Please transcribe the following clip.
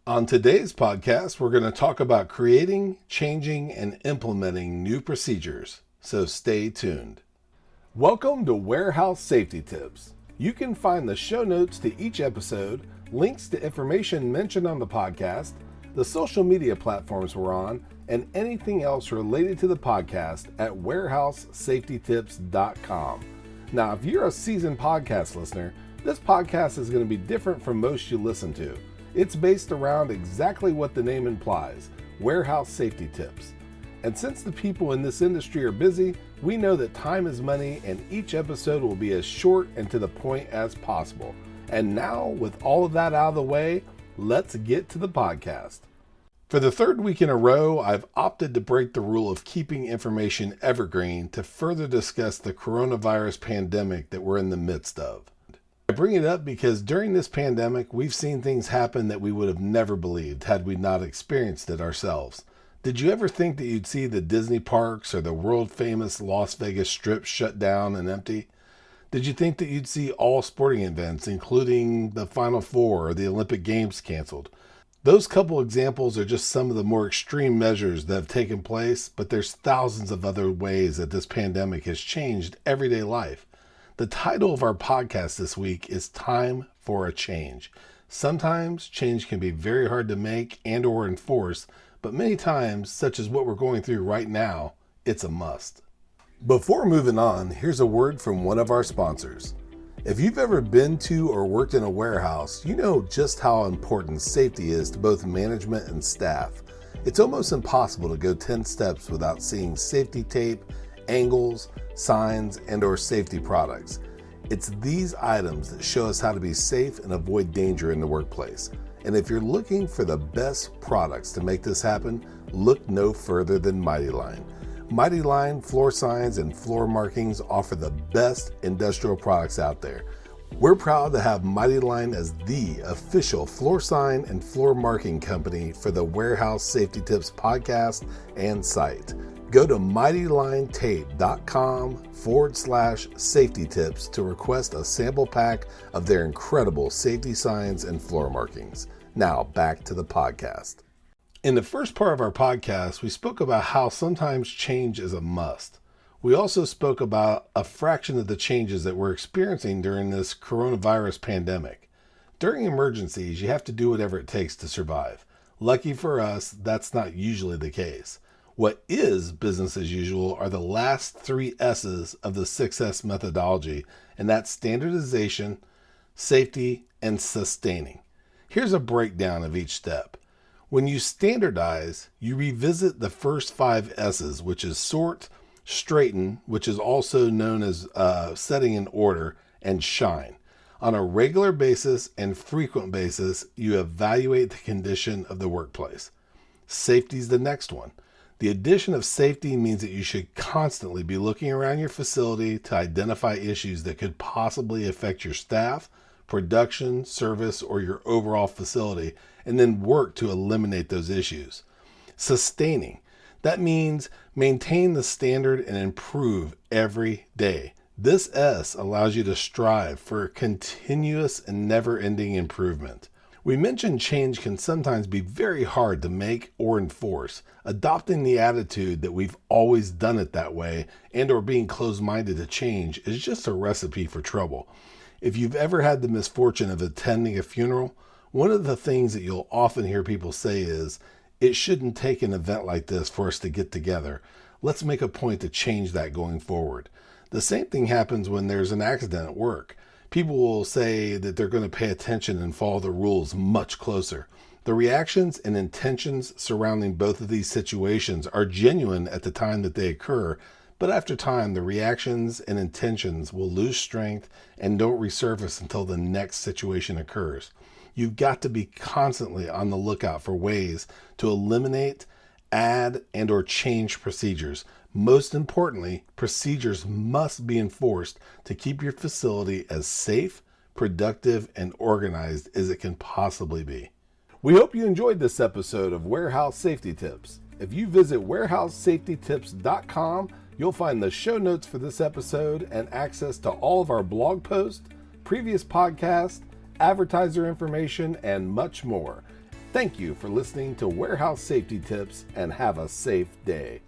On today's podcast, we're going to talk about creating, changing, and implementing new procedures, so stay tuned. Welcome to Warehouse Safety Tips. You can find the show notes to each episode, links to information mentioned on the podcast, the social media platforms we're on, and anything else related to the podcast at warehousesafetytips.com. Now, if you're a seasoned podcast listener, this podcast is going to be different from most you listen to. It's based around exactly what the name implies, warehouse safety tips. And since the people in this industry are busy, we know that time is money and each episode will be as short and to the point as possible. And now, with all of that out of the way, let's get to the podcast. For the third week in a row, I've opted to break the rule of keeping information evergreen to further discuss the coronavirus pandemic that we're in the midst of. I bring it up because during this pandemic, we've seen things happen that we would have never believed had we not experienced it ourselves. Did you ever think that you'd see the Disney parks or the world-famous Las Vegas Strip shut down and empty? Did you think that you'd see all sporting events, including the Final Four or the Olympic Games, canceled? Those couple examples are just some of the more extreme measures that have taken place, but there's thousands of other ways that this pandemic has changed everyday life. The title of our podcast this week is Time for a Change. Sometimes change can be very hard to make and or enforce, but many times, such as what we're going through right now, it's a must. Before moving on, here's a word from one of our sponsors. If you've ever been to or worked in a warehouse, you know just how important safety is to both management and staff. It's almost impossible to go 10 steps without seeing safety tape, angles, signs, and or safety products. It's these items that show us how to be safe and avoid danger in the workplace. And if you're looking for the best products to make this happen, look no further than Mighty Line. Mighty Line floor signs and floor markings offer the best industrial products out there. We're proud to have Mighty Line as the official floor sign and floor marking company for the Warehouse Safety Tips podcast and site. Go to mightylinetape.com/safety tips to request a sample pack of their incredible safety signs and floor markings. Now back to the podcast. In the first part of our podcast, we spoke about how sometimes change is a must. We also spoke about a fraction of the changes that we're experiencing during this coronavirus pandemic. During emergencies, you have to do whatever it takes to survive. Lucky for us, that's not usually the case. What is business as usual are the last 3 S's of the 6S methodology, and that's standardization, safety, and sustaining. Here's a breakdown of each step. When you standardize, you revisit the first 5 S's, which is sort, straighten, which is also known as setting in order, and shine. On a regular basis and frequent basis, you evaluate the condition of the workplace. Safety is the next one. The addition of safety means that you should constantly be looking around your facility to identify issues that could possibly affect your staff, production, service, or your overall facility, and then work to eliminate those issues. Sustaining. That means maintain the standard and improve every day. This S allows you to strive for continuous and never-ending improvement. We mentioned change can sometimes be very hard to make or enforce. Adopting the attitude that we've always done it that way and or being closed-minded to change is just a recipe for trouble. If you've ever had the misfortune of attending a funeral, one of the things that you'll often hear people say is, it shouldn't take an event like this for us to get together. Let's make a point to change that going forward. The same thing happens when there's an accident at work. People will say that they're going to pay attention and follow the rules much closer. The reactions and intentions surrounding both of these situations are genuine at the time that they occur, but after time, the reactions and intentions will lose strength and don't resurface until the next situation occurs. You've got to be constantly on the lookout for ways to eliminate, add, and or change procedures. Most importantly, procedures must be enforced to keep your facility as safe, productive, and organized as it can possibly be. We hope you enjoyed this episode of Warehouse Safety Tips. If you visit warehousesafetytips.com, you'll find the show notes for this episode and access to all of our blog posts, previous podcasts, advertiser information, and much more. Thank you for listening to Warehouse Safety Tips, and have a safe day.